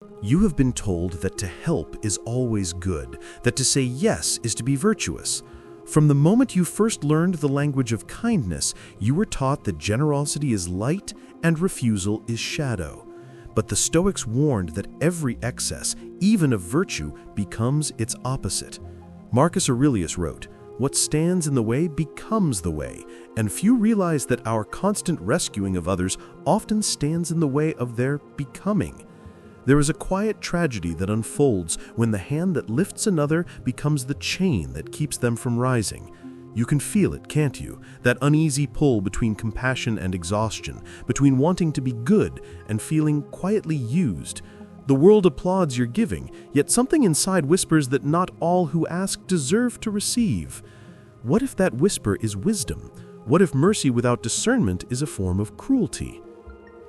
You have been told that to help is always good, that to say yes is to be virtuous. From the moment you first learned the language of kindness, you were taught that generosity is light and refusal is shadow. But the Stoics warned that every excess, even of virtue, becomes its opposite. Marcus Aurelius wrote, "What stands in the way becomes the way," and few realize that our constant rescuing of others often stands in the way of their becoming. There is a quiet tragedy that unfolds when the hand that lifts another becomes the chain that keeps them from rising. You can feel it, can't you? That uneasy pull between compassion and exhaustion, between wanting to be good and feeling quietly used. The world applauds your giving, yet something inside whispers that not all who ask deserve to receive. What if that whisper is wisdom? What if mercy without discernment is a form of cruelty?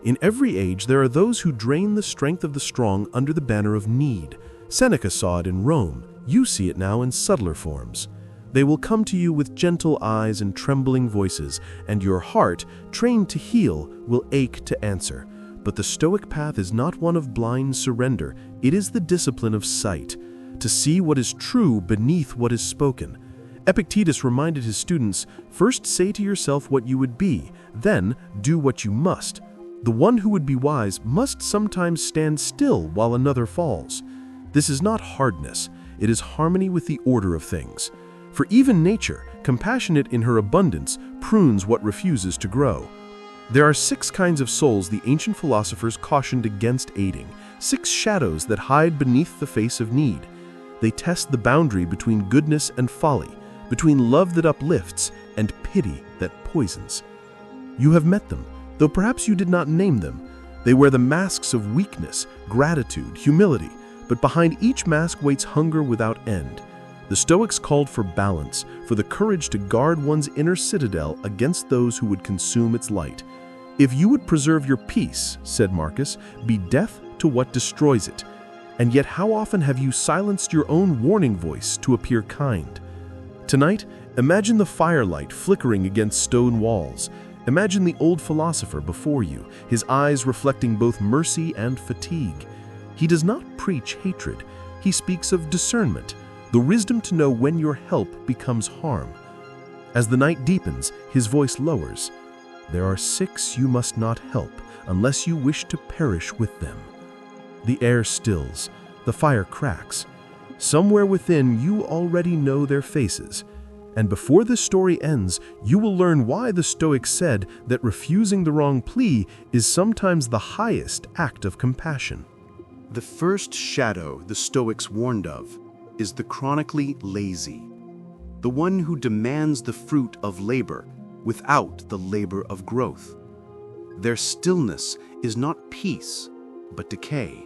In every age, there are those who drain the strength of the strong under the banner of need. Seneca saw it in Rome. You see it now in subtler forms. They will come to you with gentle eyes and trembling voices, and your heart, trained to heal, will ache to answer. But the Stoic path is not one of blind surrender. It is the discipline of sight, to see what is true beneath what is spoken. Epictetus reminded his students, first say to yourself what you would be, then do what you must. The one who would be wise must sometimes stand still while another falls. This is not hardness, it is harmony with the order of things. For even nature, compassionate in her abundance, prunes what refuses to grow. There are 6 kinds of souls the ancient philosophers cautioned against aiding, 6 shadows that hide beneath the face of need. They test the boundary between goodness and folly, between love that uplifts and pity that poisons. You have met them, though perhaps you did not name them. They wear the masks of weakness, gratitude, humility, but behind each mask waits hunger without end. The Stoics called for balance, for the courage to guard one's inner citadel against those who would consume its light. If you would preserve your peace, said Marcus, be death to what destroys it. And yet how often have you silenced your own warning voice to appear kind? Tonight, imagine the firelight flickering against stone walls. Imagine the old philosopher before you, his eyes reflecting both mercy and fatigue. He does not preach hatred. He speaks of discernment, the wisdom to know when your help becomes harm. As the night deepens, his voice lowers. There are 6 you must not help unless you wish to perish with them. The air stills, the fire cracks. Somewhere within, you already know their faces. And before this story ends, you will learn why the Stoics said that refusing the wrong plea is sometimes the highest act of compassion. The first shadow the Stoics warned of is the chronically lazy, the one who demands the fruit of labor without the labor of growth. Their stillness is not peace, but decay.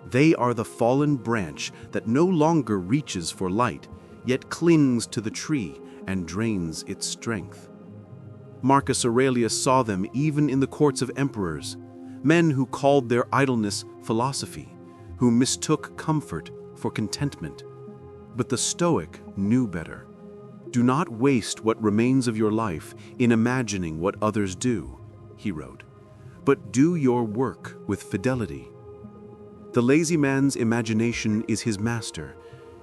They are the fallen branch that no longer reaches for light, yet clings to the tree and drains its strength. Marcus Aurelius saw them even in the courts of emperors, men who called their idleness philosophy, who mistook comfort for contentment. But the Stoic knew better. Do not waste what remains of your life in imagining what others do, he wrote, but do your work with fidelity. The lazy man's imagination is his master.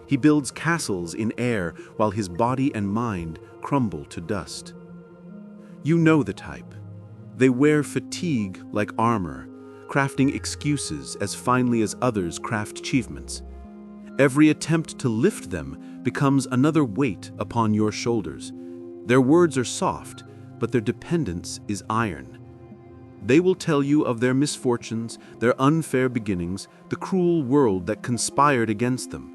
He builds castles in air while his body and mind crumble to dust. You know the type. They wear fatigue like armor, crafting excuses as finely as others craft achievements. Every attempt to lift them becomes another weight upon your shoulders. Their words are soft, but their dependence is iron. They will tell you of their misfortunes, their unfair beginnings, the cruel world that conspired against them.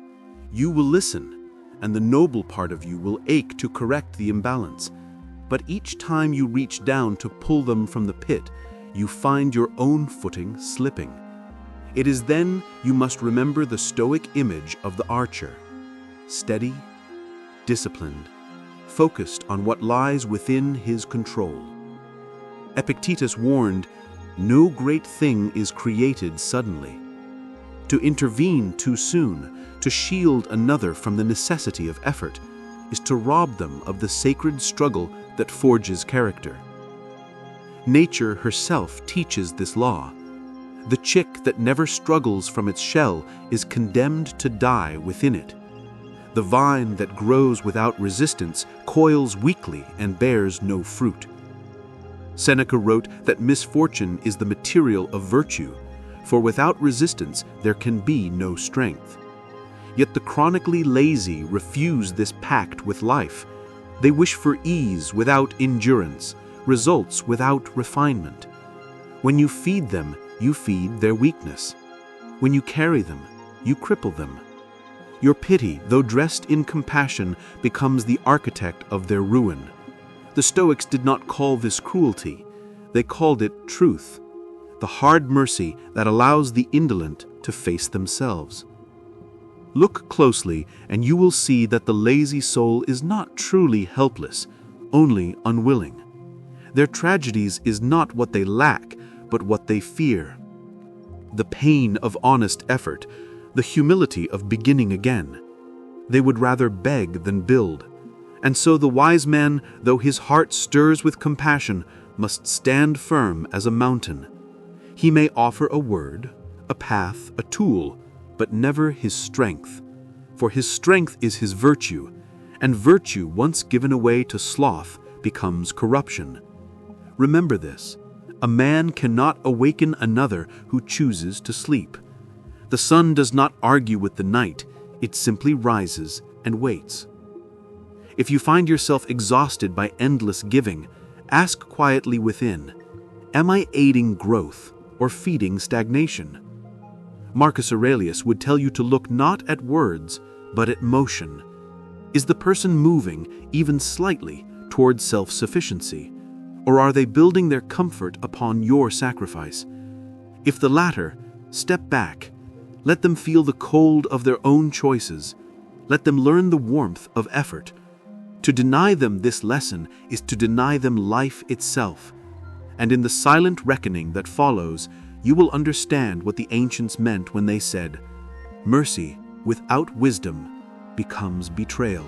You will listen, and the noble part of you will ache to correct the imbalance. But each time you reach down to pull them from the pit, you find your own footing slipping. It is then you must remember the Stoic image of the archer, steady, disciplined, focused on what lies within his control. Epictetus warned, no great thing is created suddenly. To intervene too soon, to shield another from the necessity of effort, is to rob them of the sacred struggle that forges character. Nature herself teaches this law. The chick that never struggles from its shell is condemned to die within it. The vine that grows without resistance coils weakly and bears no fruit. Seneca wrote that misfortune is the material of virtue, for without resistance there can be no strength. Yet the chronically lazy refuse this pact with life. They wish for ease without endurance, results without refinement. When you feed them, you feed their weakness. When you carry them, you cripple them. Your pity, though dressed in compassion, becomes the architect of their ruin. The Stoics did not call this cruelty. They called it truth, the hard mercy that allows the indolent to face themselves. Look closely, and you will see that the lazy soul is not truly helpless, only unwilling. Their tragedies is not what they lack, but what they fear. The pain of honest effort, the humility of beginning again. They would rather beg than build. And so the wise man, though his heart stirs with compassion, must stand firm as a mountain. He may offer a word, a path, a tool, but never his strength. For his strength is his virtue, and virtue, once given away to sloth, becomes corruption. Remember this: a man cannot awaken another who chooses to sleep. The sun does not argue with the night, it simply rises and waits. If you find yourself exhausted by endless giving, ask quietly within, am I aiding growth or feeding stagnation? Marcus Aurelius would tell you to look not at words, but at motion. Is the person moving, even slightly, towards self-sufficiency? Or are they building their comfort upon your sacrifice? If the latter, step back. Let them feel the cold of their own choices. Let them learn the warmth of effort. To deny them this lesson is to deny them life itself. And in the silent reckoning that follows, you will understand what the ancients meant when they said, "Mercy without wisdom becomes betrayal."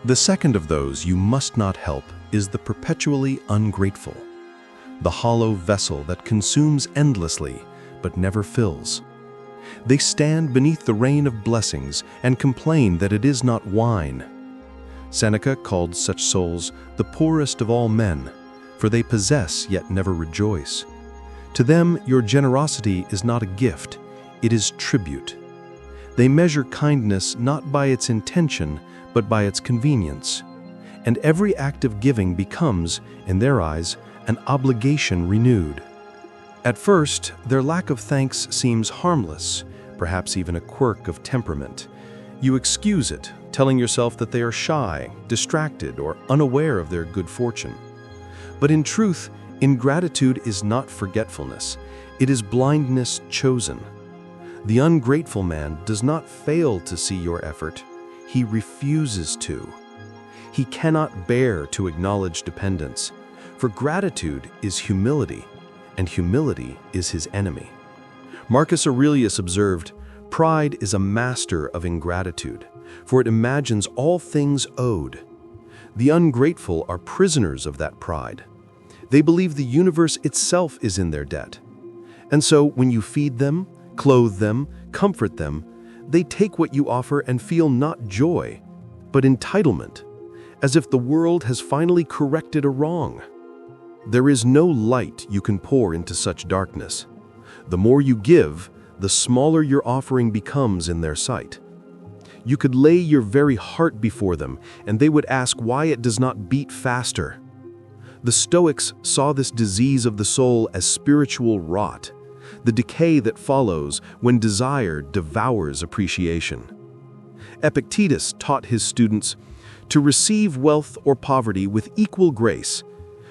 The second of those you must not help is the perpetually ungrateful, the hollow vessel that consumes endlessly but never fills. They stand beneath the rain of blessings and complain that it is not wine. Seneca called such souls the poorest of all men, for they possess yet never rejoice. To them, your generosity is not a gift, it is tribute. They measure kindness not by its intention, but by its convenience. And every act of giving becomes, in their eyes, an obligation renewed. At first, their lack of thanks seems harmless, perhaps even a quirk of temperament. You excuse it, telling yourself that they are shy, distracted, or unaware of their good fortune. But in truth, ingratitude is not forgetfulness, it is blindness chosen. The ungrateful man does not fail to see your effort, he refuses to. He cannot bear to acknowledge dependence, for gratitude is humility, and humility is his enemy. Marcus Aurelius observed, "Pride is a master of ingratitude, for it imagines all things owed." The ungrateful are prisoners of that pride. They believe the universe itself is in their debt. And so when you feed them, clothe them, comfort them, they take what you offer and feel not joy, but entitlement, as if the world has finally corrected a wrong. There is no light you can pour into such darkness. The more you give, the smaller your offering becomes in their sight. You could lay your very heart before them, and they would ask why it does not beat faster. The Stoics saw this disease of the soul as spiritual rot, the decay that follows when desire devours appreciation. Epictetus taught his students to receive wealth or poverty with equal grace,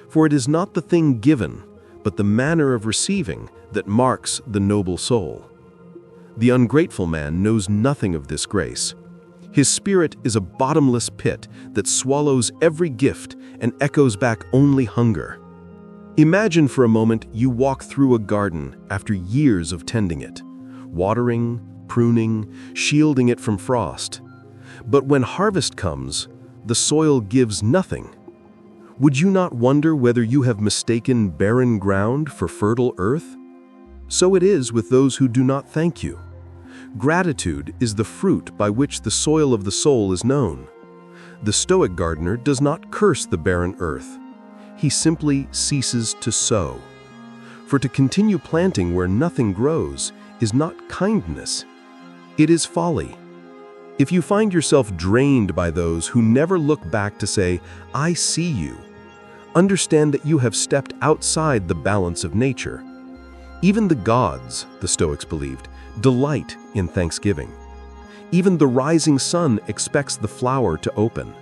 for it is not the thing given, but the manner of receiving that marks the noble soul. The ungrateful man knows nothing of this grace. His spirit is a bottomless pit that swallows every gift and echoes back only hunger. Imagine for a moment you walk through a garden after years of tending it, watering, pruning, shielding it from frost. But when harvest comes, the soil gives nothing. Would you not wonder whether you have mistaken barren ground for fertile earth? So it is with those who do not thank you. Gratitude is the fruit by which the soil of the soul is known. The Stoic gardener does not curse the barren earth. He simply ceases to sow. For to continue planting where nothing grows is not kindness. It is folly. If you find yourself drained by those who never look back to say, "I see you," understand that you have stepped outside the balance of nature. Even the gods, the Stoics believed, delight in thanksgiving. Even the rising sun expects the flower to open.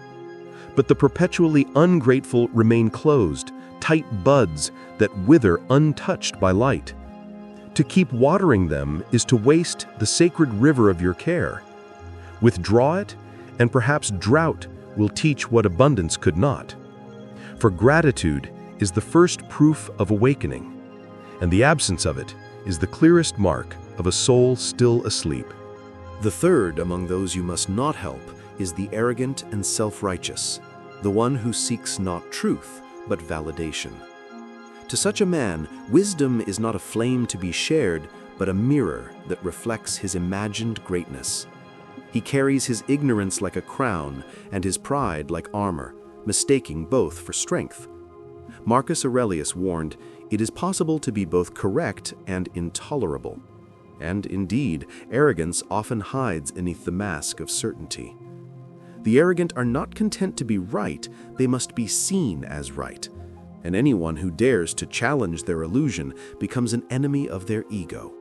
But the perpetually ungrateful remain closed, tight buds that wither untouched by light. To keep watering them is to waste the sacred river of your care. Withdraw it, and perhaps drought will teach what abundance could not. For gratitude is the first proof of awakening, and the absence of it is the clearest mark of a soul still asleep. The third among those you must not help is the arrogant and self-righteous, the one who seeks not truth, but validation. To such a man, wisdom is not a flame to be shared, but a mirror that reflects his imagined greatness. He carries his ignorance like a crown and his pride like armor, mistaking both for strength. Marcus Aurelius warned, "It is possible to be both correct and intolerable." And indeed, arrogance often hides beneath the mask of certainty. The arrogant are not content to be right, they must be seen as right. And anyone who dares to challenge their illusion becomes an enemy of their ego.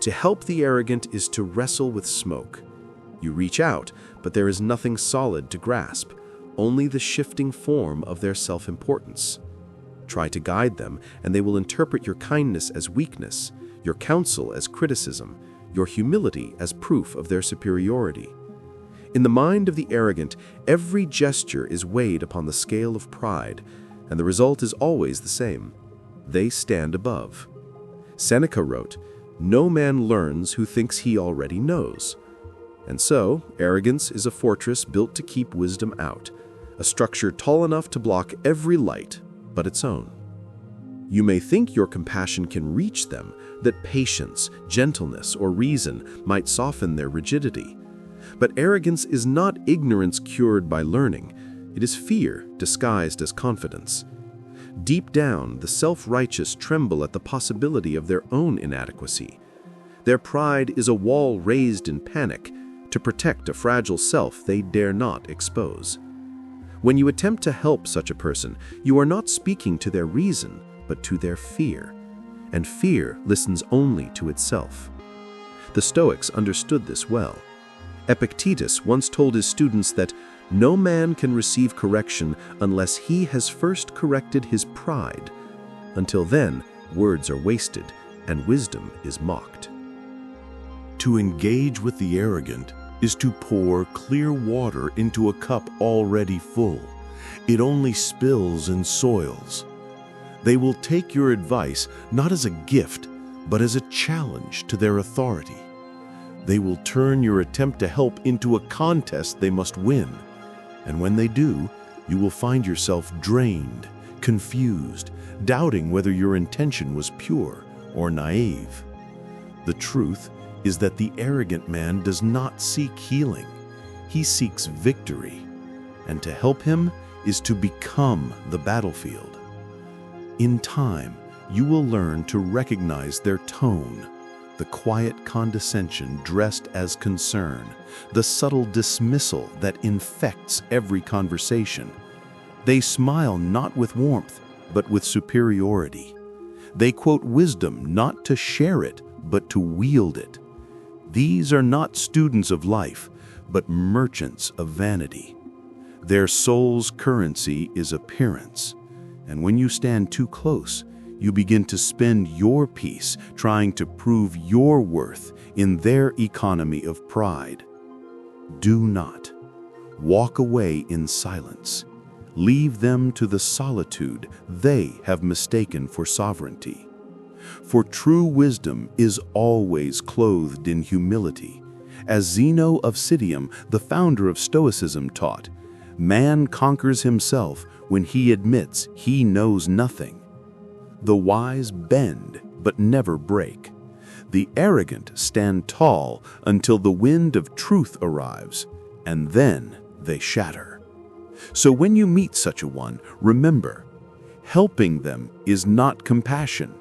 To help the arrogant is to wrestle with smoke. You reach out, but there is nothing solid to grasp, only the shifting form of their self-importance. Try to guide them, and they will interpret your kindness as weakness, your counsel as criticism, your humility as proof of their superiority. In the mind of the arrogant, every gesture is weighed upon the scale of pride, and the result is always the same. They stand above. Seneca wrote, "No man learns who thinks he already knows." And so, arrogance is a fortress built to keep wisdom out, a structure tall enough to block every light but its own. You may think your compassion can reach them, that patience, gentleness, or reason might soften their rigidity. But arrogance is not ignorance cured by learning. It is fear disguised as confidence. Deep down, the self-righteous tremble at the possibility of their own inadequacy. Their pride is a wall raised in panic to protect a fragile self they dare not expose. When you attempt to help such a person, you are not speaking to their reason, but to their fear. And fear listens only to itself. The Stoics understood this well. Epictetus once told his students that no man can receive correction unless he has first corrected his pride. Until then, words are wasted and wisdom is mocked. To engage with the arrogant is to pour clear water into a cup already full. It only spills and soils. They will take your advice not as a gift, but as a challenge to their authority. They will turn your attempt to help into a contest they must win. And when they do, you will find yourself drained, confused, doubting whether your intention was pure or naive. The truth is that the arrogant man does not seek healing. He seeks victory. And to help him is to become the battlefield. In time, you will learn to recognize their tone, the quiet condescension dressed as concern, the subtle dismissal that infects every conversation. They smile not with warmth, but with superiority. They quote wisdom not to share it, but to wield it. These are not students of life, but merchants of vanity. Their soul's currency is appearance, and when you stand too close, you begin to spend your peace trying to prove your worth in their economy of pride. Do not. Walk away in silence. Leave them to the solitude they have mistaken for sovereignty. For true wisdom is always clothed in humility. As Zeno of Citium, the founder of Stoicism, taught, man conquers himself when he admits he knows nothing. The wise bend, but never break. The arrogant stand tall until the wind of truth arrives, and then they shatter. So when you meet such a one, remember, helping them is not compassion.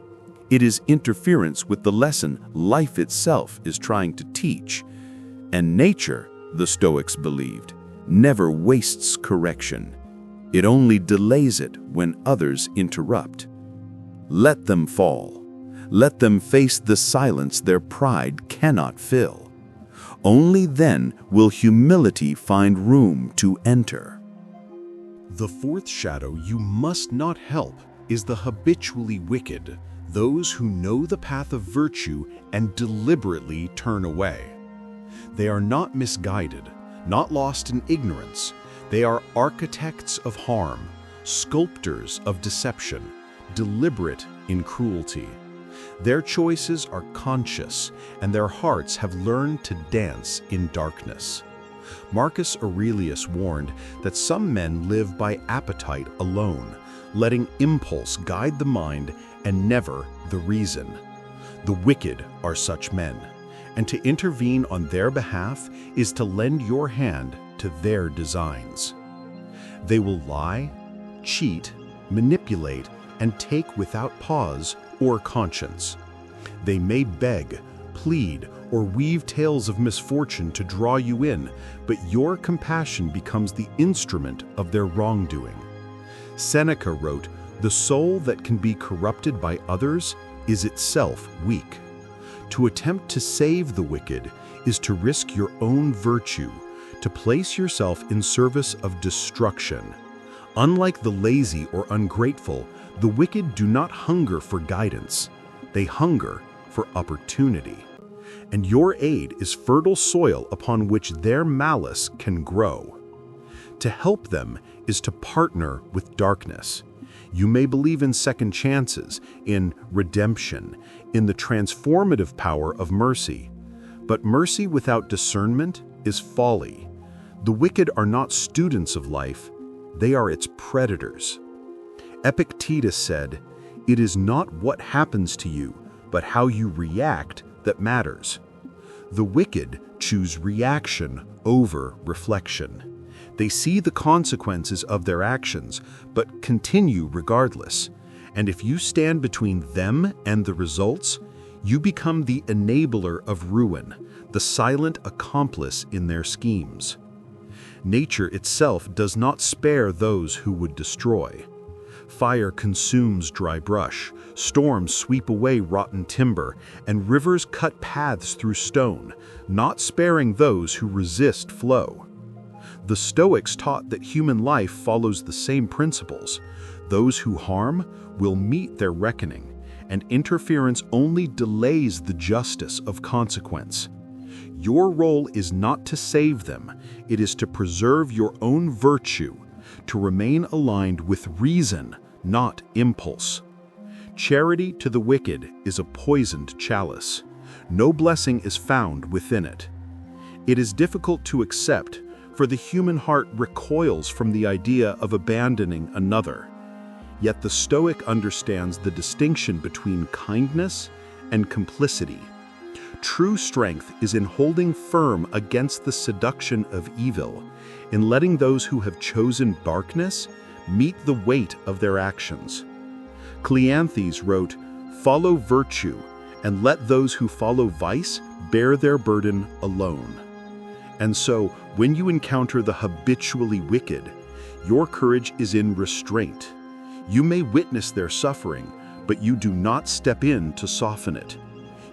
It is interference with the lesson life itself is trying to teach. And nature, the Stoics believed, never wastes correction. It only delays it when others interrupt. Let them fall. Let them face the silence their pride cannot fill. Only then will humility find room to enter. The fourth shadow you must not help is the habitually wicked, those who know the path of virtue and deliberately turn away. They are not misguided, not lost in ignorance. They are architects of harm, sculptors of deception, deliberate in cruelty. Their choices are conscious, and their hearts have learned to dance in darkness. Marcus Aurelius warned that some men live by appetite alone, letting impulse guide the mind and never the reason. The wicked are such men, and to intervene on their behalf is to lend your hand to their designs. They will lie, cheat, manipulate, and take without pause or conscience. They may beg, plead, or weave tales of misfortune to draw you in, but your compassion becomes the instrument of their wrongdoing. Seneca wrote, "The soul that can be corrupted by others is itself weak." To attempt to save the wicked is to risk your own virtue, to place yourself in service of destruction. Unlike the lazy or ungrateful, the wicked do not hunger for guidance. They hunger for opportunity. And your aid is fertile soil upon which their malice can grow. To help them is to partner with darkness. You may believe in second chances, in redemption, in the transformative power of mercy. But mercy without discernment is folly. The wicked are not students of life, they are its predators. Epictetus said, "It is not what happens to you, but how you react that matters." The wicked choose reaction over reflection. They see the consequences of their actions, but continue regardless. And if you stand between them and the results, you become the enabler of ruin, the silent accomplice in their schemes. Nature itself does not spare those who would destroy. Fire consumes dry brush, storms sweep away rotten timber, and rivers cut paths through stone, not sparing those who resist flow. The Stoics taught that human life follows the same principles. Those who harm will meet their reckoning, and interference only delays the justice of consequence. Your role is not to save them, it is to preserve your own virtue, to remain aligned with reason, not impulse. Charity to the wicked is a poisoned chalice. No blessing is found within it. It is difficult to accept, for the human heart recoils from the idea of abandoning another. Yet the Stoic understands the distinction between kindness and complicity. True strength is in holding firm against the seduction of evil, in letting those who have chosen darkness meet the weight of their actions. Cleanthes wrote, "Follow virtue, and let those who follow vice bear their burden alone." And so, when you encounter the habitually wicked, your courage is in restraint. You may witness their suffering, but you do not step in to soften it.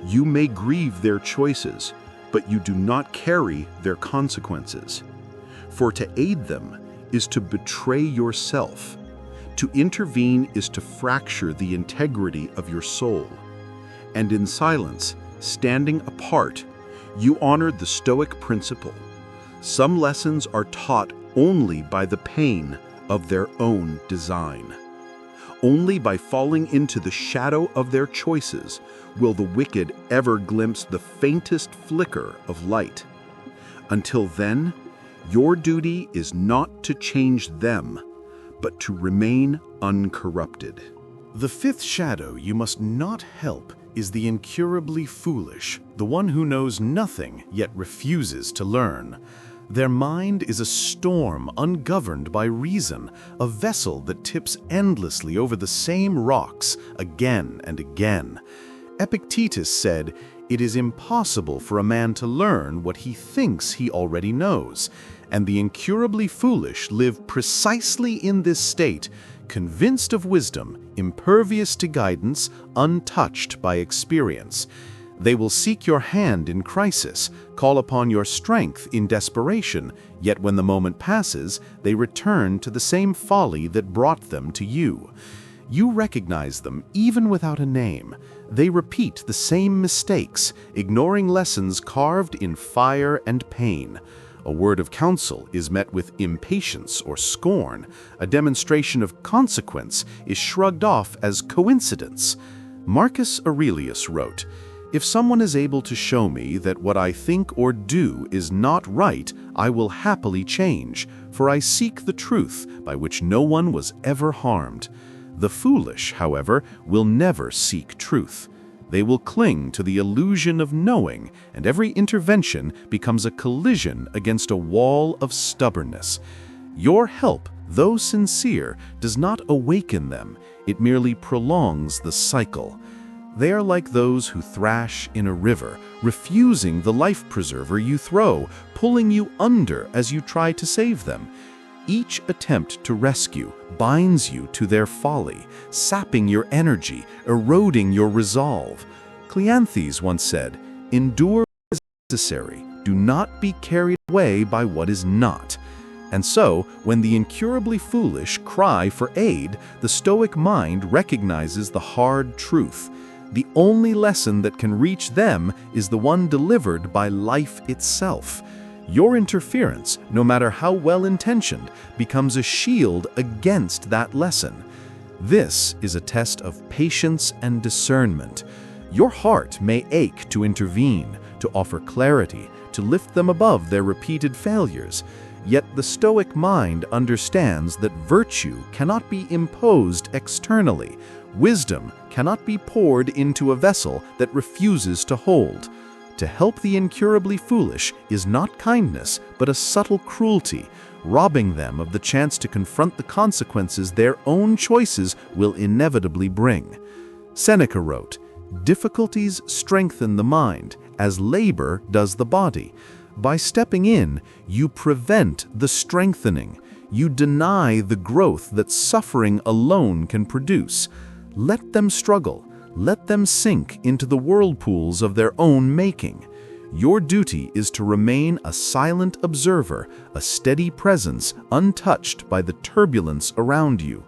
You may grieve their choices, but you do not carry their consequences. For to aid them is to betray yourself. To intervene is to fracture the integrity of your soul. And in silence, standing apart, you honor the Stoic principle. Some lessons are taught only by the pain of their own design. Only by falling into the shadow of their choices will the wicked ever glimpse the faintest flicker of light. Until then, your duty is not to change them, but to remain uncorrupted. The fifth shadow you must not help is the incurably foolish, the one who knows nothing yet refuses to learn. Their mind is a storm ungoverned by reason, a vessel that tips endlessly over the same rocks again and again. Epictetus said, "It is impossible for a man to learn what he thinks he already knows," and the incurably foolish live precisely in this state, convinced of wisdom, impervious to guidance, untouched by experience. They will seek your hand in crisis, call upon your strength in desperation, yet when the moment passes, they return to the same folly that brought them to you. You recognize them even without a name. They repeat the same mistakes, ignoring lessons carved in fire and pain. A word of counsel is met with impatience or scorn. A demonstration of consequence is shrugged off as coincidence. Marcus Aurelius wrote, "If someone is able to show me that what I think or do is not right, I will happily change, for I seek the truth by which no one was ever harmed." The foolish, however, will never seek truth. They will cling to the illusion of knowing, and every intervention becomes a collision against a wall of stubbornness. Your help, though sincere, does not awaken them. It merely prolongs the cycle. They are like those who thrash in a river, refusing the life preserver you throw, pulling you under as you try to save them. Each attempt to rescue binds you to their folly, sapping your energy, eroding your resolve. Cleanthes once said, "Endure what is necessary, do not be carried away by what is not." And so, when the incurably foolish cry for aid, the Stoic mind recognizes the hard truth. The only lesson that can reach them is the one delivered by life itself. Your interference, no matter how well-intentioned, becomes a shield against that lesson. This is a test of patience and discernment. Your heart may ache to intervene, to offer clarity, to lift them above their repeated failures. Yet the Stoic mind understands that virtue cannot be imposed externally. Wisdom cannot be poured into a vessel that refuses to hold. To help the incurably foolish is not kindness, but a subtle cruelty, robbing them of the chance to confront the consequences their own choices will inevitably bring. Seneca wrote, "Difficulties strengthen the mind, as labor does the body. By stepping in, you prevent the strengthening. You deny the growth that suffering alone can produce. Let them struggle. Let them sink into the whirlpools of their own making. Your duty is to remain a silent observer, a steady presence untouched by the turbulence around you.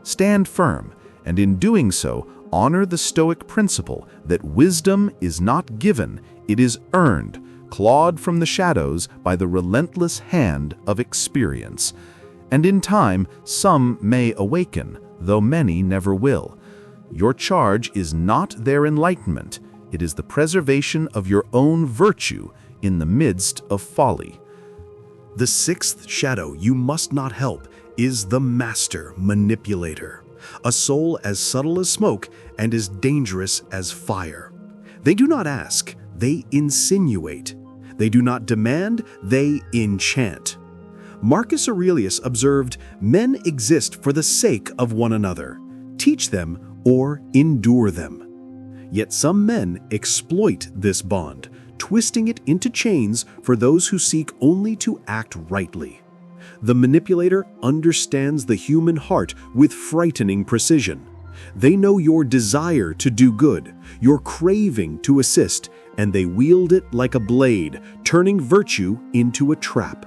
Stand firm, and in doing so, honor the Stoic principle that wisdom is not given, it is earned, clawed from the shadows by the relentless hand of experience. And in time, some may awaken, though many never will. Your charge is not their enlightenment, it is the preservation of your own virtue in the midst of folly." The sixth shadow you must not help is the master manipulator, a soul as subtle as smoke and as dangerous as fire. They do not ask, they insinuate. They do not demand, they enchant. Marcus Aurelius observed, "Men exist for the sake of one another. Teach them or endure them." Yet some men exploit this bond, twisting it into chains for those who seek only to act rightly. The manipulator understands the human heart with frightening precision. They know your desire to do good, your craving to assist, and they wield it like a blade, turning virtue into a trap.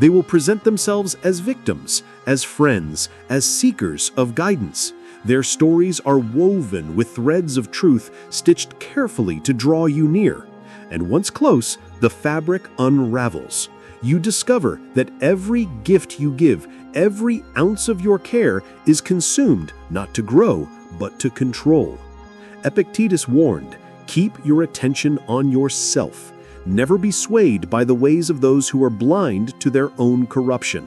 They will present themselves as victims, as friends, as seekers of guidance. Their stories are woven with threads of truth stitched carefully to draw you near. And once close, the fabric unravels. You discover that every gift you give, every ounce of your care is consumed not to grow, but to control. Epictetus warned, "Keep your attention on yourself. Never be swayed by the ways of those who are blind to their own corruption."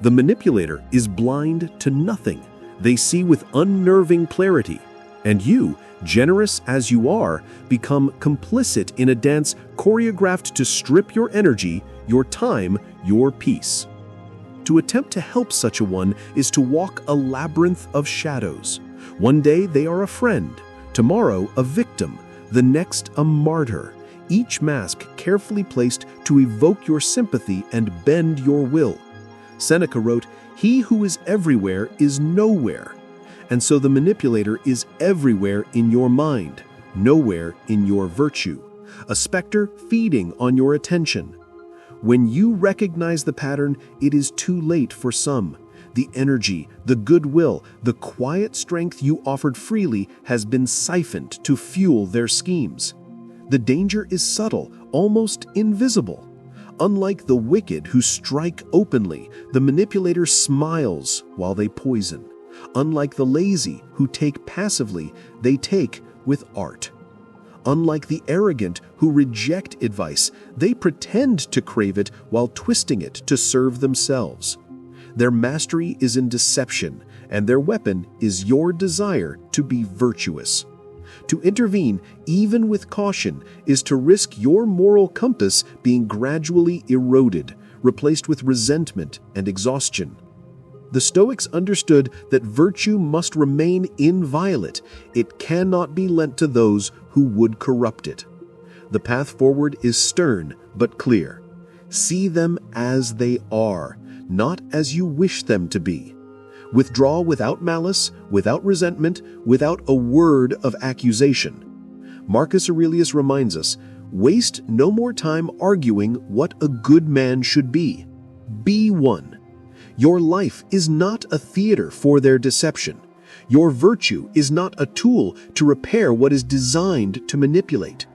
The manipulator is blind to nothing. They see with unnerving clarity. And you, generous as you are, become complicit in a dance choreographed to strip your energy, your time, your peace. To attempt to help such a one is to walk a labyrinth of shadows. One day they are a friend, tomorrow a victim, the next a martyr, each mask carefully placed to evoke your sympathy and bend your will. Seneca wrote, "He who is everywhere is nowhere." And so the manipulator is everywhere in your mind, nowhere in your virtue, a specter feeding on your attention. When you recognize the pattern, it is too late for some. The energy, the goodwill, the quiet strength you offered freely has been siphoned to fuel their schemes. The danger is subtle, almost invisible. Unlike the wicked who strike openly, the manipulator smiles while they poison. Unlike the lazy who take passively, they take with art. Unlike the arrogant who reject advice, they pretend to crave it while twisting it to serve themselves. Their mastery is in deception, and their weapon is your desire to be virtuous. To intervene, even with caution, is to risk your moral compass being gradually eroded, replaced with resentment and exhaustion. The Stoics understood that virtue must remain inviolate. It cannot be lent to those who would corrupt it. The path forward is stern but clear. See them as they are, not as you wish them to be. Withdraw without malice, without resentment, without a word of accusation. Marcus Aurelius reminds us, waste no more time arguing what a good man should be. Be one. Your life is not a theater for their deception. Your virtue is not a tool to repair what is designed to manipulate.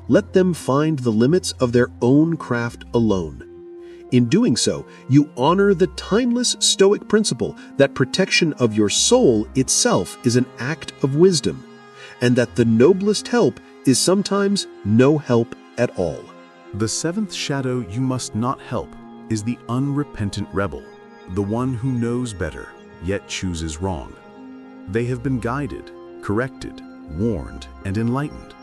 Let them find the limits of their own craft alone. In doing so, you honor the timeless Stoic principle that protection of your soul itself is an act of wisdom, and that the noblest help is sometimes no help at all. The seventh shadow you must not help is the unrepentant rebel, the one who knows better, yet chooses wrong. They have been guided, corrected, warned, and enlightened.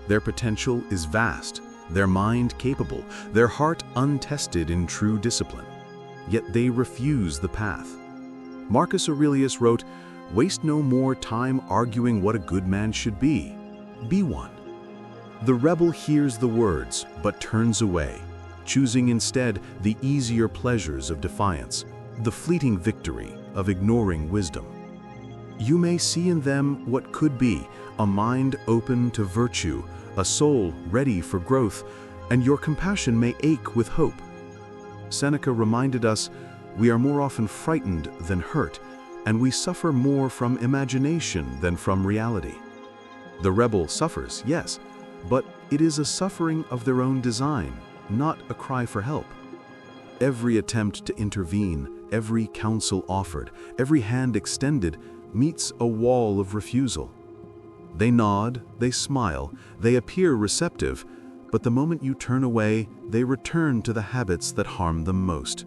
Their potential is vast, their mind capable, their heart untested in true discipline. Yet they refuse the path. Marcus Aurelius wrote, "Waste no more time arguing what a good man should be. Be one." The rebel hears the words, but turns away, choosing instead the easier pleasures of defiance, the fleeting victory of ignoring wisdom. You may see in them what could be, a mind open to virtue, a soul ready for growth, and your compassion may ache with hope. Seneca reminded us, we are more often frightened than hurt, and we suffer more from imagination than from reality. The rebel suffers, yes, but it is a suffering of their own design, not a cry for help. Every attempt to intervene, every counsel offered, every hand extended, meets a wall of refusal. They nod, they smile, they appear receptive, but the moment you turn away, they return to the habits that harm them most.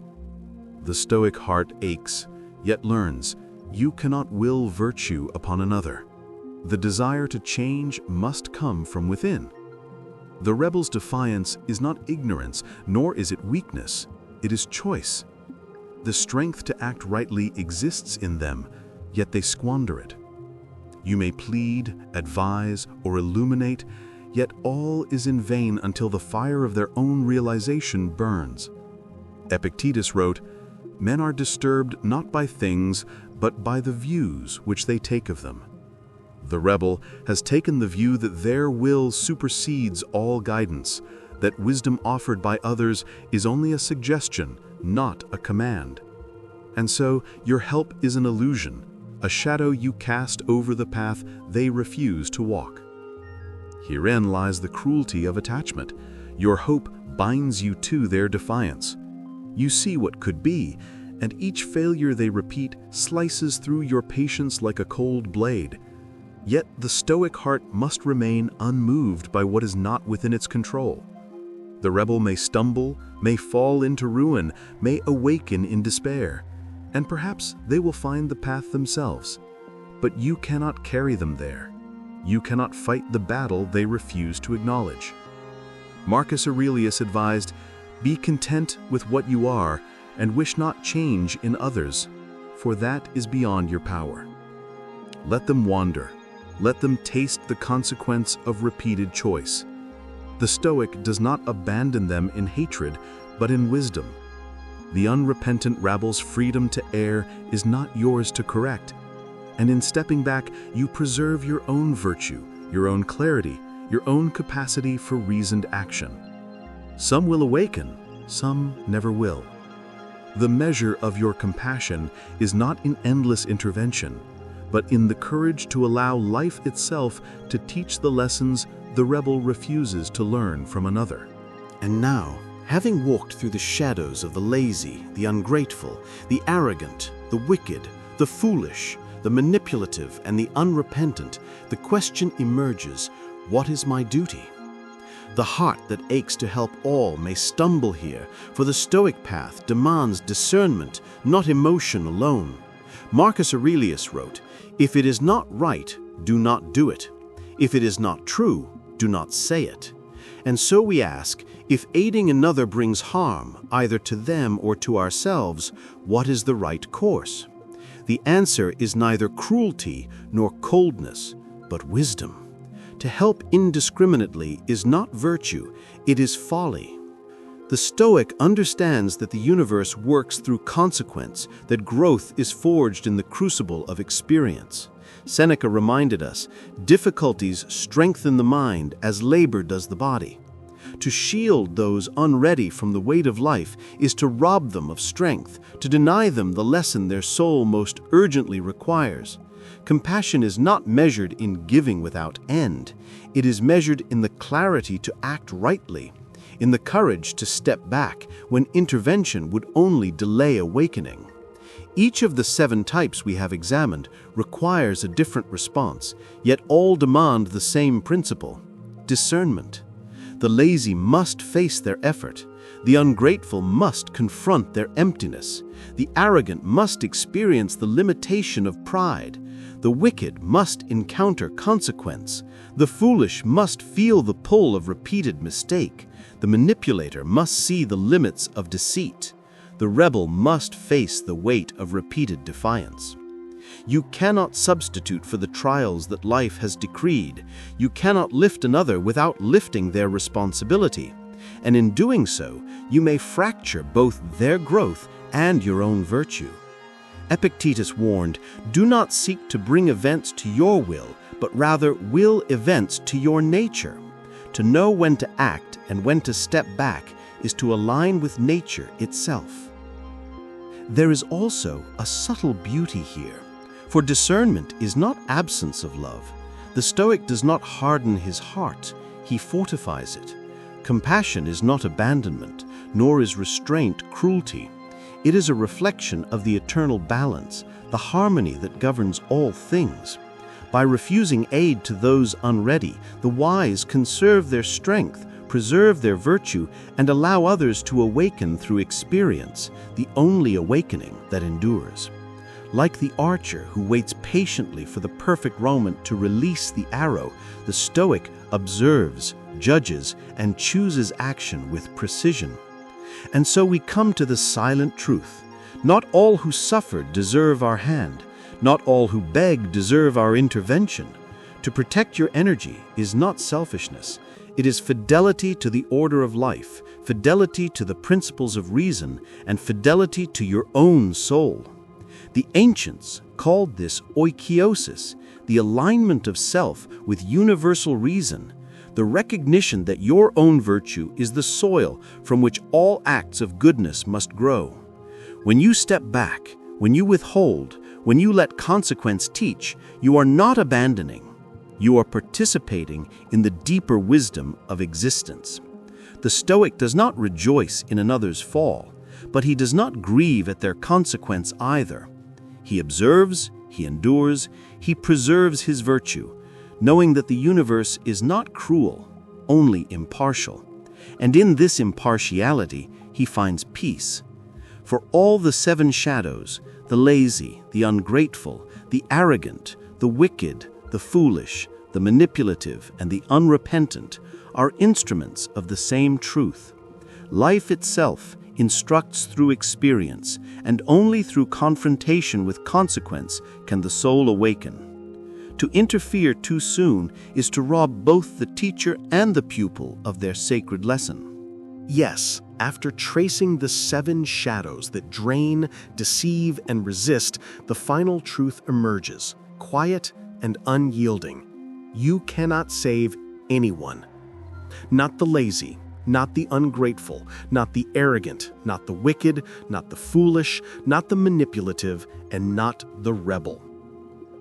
The Stoic heart aches, yet learns, you cannot will virtue upon another. The desire to change must come from within. The rebel's defiance is not ignorance, nor is it weakness, it is choice. The strength to act rightly exists in them, yet they squander it. You may plead, advise, or illuminate, yet all is in vain until the fire of their own realization burns. Epictetus wrote, "Men are disturbed not by things, but by the views which they take of them." The rebel has taken the view that their will supersedes all guidance, that wisdom offered by others is only a suggestion, not a command. And so your help is an illusion, a shadow you cast over the path they refuse to walk. Herein lies the cruelty of attachment. Your hope binds you to their defiance. You see what could be, and each failure they repeat slices through your patience like a cold blade. Yet the Stoic heart must remain unmoved by what is not within its control. The rebel may stumble, may fall into ruin, may awaken in despair, and perhaps they will find the path themselves. But you cannot carry them there. You cannot fight the battle they refuse to acknowledge. Marcus Aurelius advised, "Be content with what you are, and wish not change in others, for that is beyond your power." Let them wander. Let them taste the consequence of repeated choice. The Stoic does not abandon them in hatred, but in wisdom. The unrepentant rabble's freedom to err is not yours to correct, and in stepping back, you preserve your own virtue, your own clarity, your own capacity for reasoned action. Some will awaken, some never will. The measure of your compassion is not in endless intervention, but in the courage to allow life itself to teach the lessons the rebel refuses to learn from another. And now, having walked through the shadows of the lazy, the ungrateful, the arrogant, the wicked, the foolish, the manipulative, and the unrepentant, the question emerges, what is my duty? The heart that aches to help all may stumble here, for the Stoic path demands discernment, not emotion alone. Marcus Aurelius wrote, "If it is not right, do not do it. If it is not true, do not say it." And so we ask, if aiding another brings harm, either to them or to ourselves, what is the right course? The answer is neither cruelty nor coldness, but wisdom. To help indiscriminately is not virtue, it is folly. The Stoic understands that the universe works through consequence, that growth is forged in the crucible of experience. Seneca reminded us, difficulties strengthen the mind as labor does the body. To shield those unready from the weight of life is to rob them of strength, to deny them the lesson their soul most urgently requires. Compassion is not measured in giving without end. It is measured in the clarity to act rightly, in the courage to step back when intervention would only delay awakening. Each of the 7 types we have examined requires a different response, yet all demand the same principle: discernment. The lazy must face their effort. The ungrateful must confront their emptiness. The arrogant must experience the limitation of pride. The wicked must encounter consequence. The foolish must feel the pull of repeated mistake. The manipulator must see the limits of deceit. The rebel must face the weight of repeated defiance. You cannot substitute for the trials that life has decreed. You cannot lift another without lifting their responsibility. And in doing so, you may fracture both their growth and your own virtue. Epictetus warned, "Do not seek to bring events to your will, but rather will events to your nature." To know when to act and when to step back is to align with nature itself. There is also a subtle beauty here, for discernment is not absence of love. The Stoic does not harden his heart, he fortifies it. Compassion is not abandonment, nor is restraint cruelty. It is a reflection of the eternal balance, the harmony that governs all things. By refusing aid to those unready, the wise conserve their strength, preserve their virtue, and allow others to awaken through experience, the only awakening that endures. Like the archer who waits patiently for the perfect moment to release the arrow, the Stoic observes, judges, and chooses action with precision. And so we come to the silent truth. Not all who suffer deserve our hand. Not all who beg deserve our intervention. To protect your energy is not selfishness. It is fidelity to the order of life, fidelity to the principles of reason, and fidelity to your own soul. The ancients called this oikeiosis, the alignment of self with universal reason, the recognition that your own virtue is the soil from which all acts of goodness must grow. When you step back, when you withhold, when you let consequence teach, you are not abandoning. You are participating in the deeper wisdom of existence. The Stoic does not rejoice in another's fall, but he does not grieve at their consequence either. He observes, he endures, he preserves his virtue, knowing that the universe is not cruel, only impartial. And in this impartiality, he finds peace. For all the 7 shadows, the lazy, the ungrateful, the arrogant, the wicked, the foolish, the manipulative, and the unrepentant are instruments of the same truth. Life itself instructs through experience, and only through confrontation with consequence can the soul awaken. To interfere too soon is to rob both the teacher and the pupil of their sacred lesson. Yes, after tracing the 7 shadows that drain, deceive, and resist, the final truth emerges, quiet and unyielding. You cannot save anyone. Not the lazy, not the ungrateful, not the arrogant, not the wicked, not the foolish, not the manipulative, and not the rebel.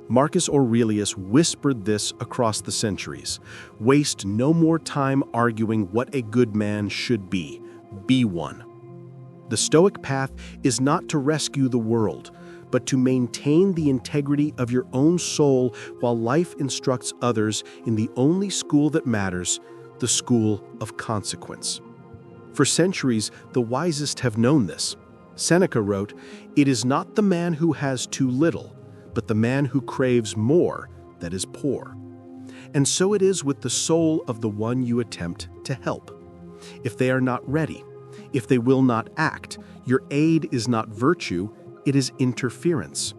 Marcus Aurelius whispered this across the centuries. Waste no more time arguing what a good man should be. Be one. The Stoic path is not to rescue the world, but to maintain the integrity of your own soul while life instructs others in the only school that matters, the school of consequence. For centuries, the wisest have known this. Seneca wrote, "It is not the man who has too little, but the man who craves more that is poor." And so it is with the soul of the one you attempt to help. If they are not ready, if they will not act, your aid is not virtue, it is interference.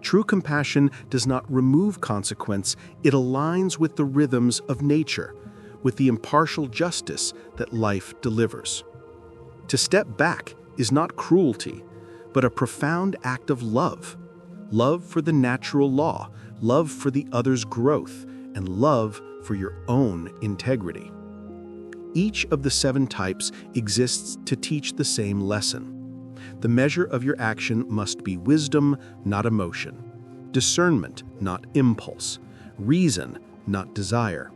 True compassion does not remove consequence, it aligns with the rhythms of nature, with the impartial justice that life delivers. To step back is not cruelty, but a profound act of love. Love for the natural law, love for the other's growth, and love for your own integrity. Each of the 7 types exists to teach the same lesson. The measure of your action must be wisdom, not emotion; discernment, not impulse; reason, not desire.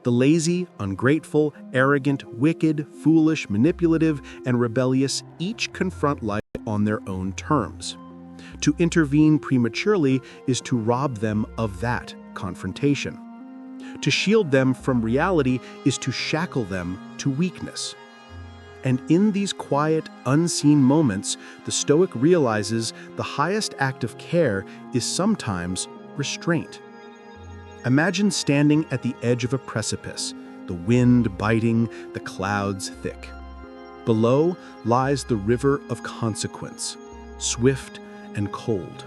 The lazy, ungrateful, arrogant, wicked, foolish, manipulative, and rebellious each confront life on their own terms. To intervene prematurely is to rob them of that confrontation. To shield them from reality is to shackle them to weakness. And in these quiet, unseen moments, the Stoic realizes the highest act of care is sometimes restraint. Imagine standing at the edge of a precipice, the wind biting, the clouds thick. Below lies the river of consequence, swift and cold.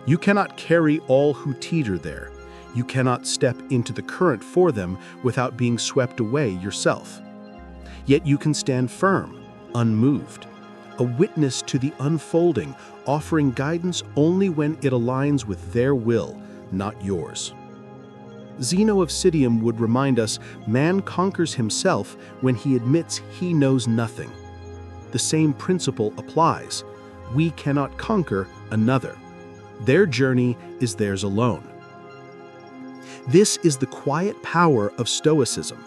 You cannot carry all who teeter there. You cannot step into the current for them without being swept away yourself. Yet you can stand firm, unmoved, a witness to the unfolding, offering guidance only when it aligns with their will, not yours. Zeno of Citium would remind us, man conquers himself when he admits he knows nothing. The same principle applies. We cannot conquer another. Their journey is theirs alone. This is the quiet power of Stoicism,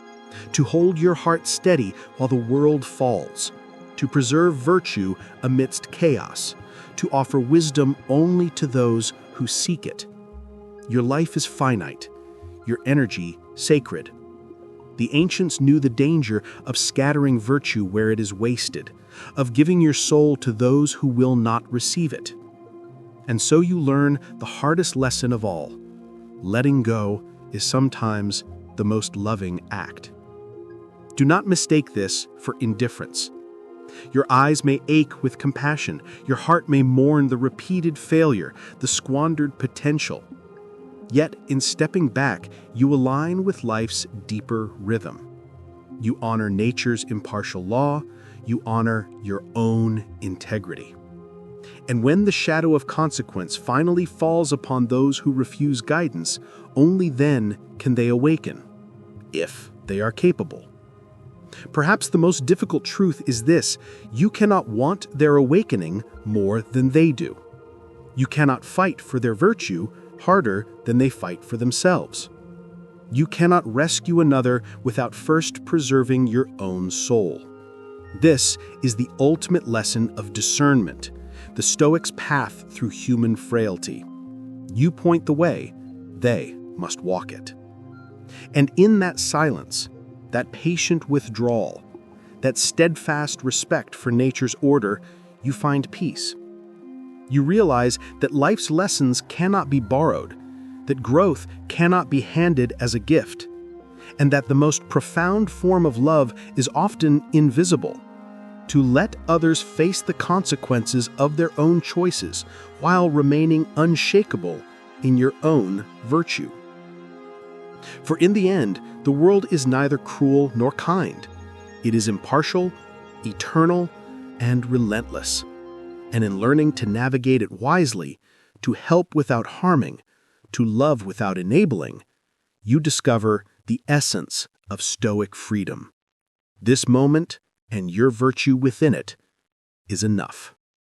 to hold your heart steady while the world falls, to preserve virtue amidst chaos, to offer wisdom only to those who seek it. Your life is finite, your energy sacred. The ancients knew the danger of scattering virtue where it is wasted, of giving your soul to those who will not receive it. And so you learn the hardest lesson of all. Letting go is sometimes the most loving act. Do not mistake this for indifference. Your eyes may ache with compassion, your heart may mourn the repeated failure, the squandered potential. Yet, in stepping back, you align with life's deeper rhythm. You honor nature's impartial law, you honor your own integrity. And when the shadow of consequence finally falls upon those who refuse guidance, only then can they awaken, if they are capable. Perhaps the most difficult truth is this: you cannot want their awakening more than they do. You cannot fight for their virtue harder than they fight for themselves. You cannot rescue another without first preserving your own soul. This is the ultimate lesson of discernment, the Stoics' path through human frailty. You point the way, they must walk it. And in that silence, that patient withdrawal, that steadfast respect for nature's order, you find peace. You realize that life's lessons cannot be borrowed. that growth cannot be handed as a gift, and that the most profound form of love is often invisible. To let others face the consequences of their own choices while remaining unshakable in your own virtue. For in the end, the world is neither cruel nor kind. It is impartial, eternal, and relentless. And in learning to navigate it wisely, to help without harming, to love without enabling, you discover the essence of Stoic freedom. This moment, and your virtue within it, is enough.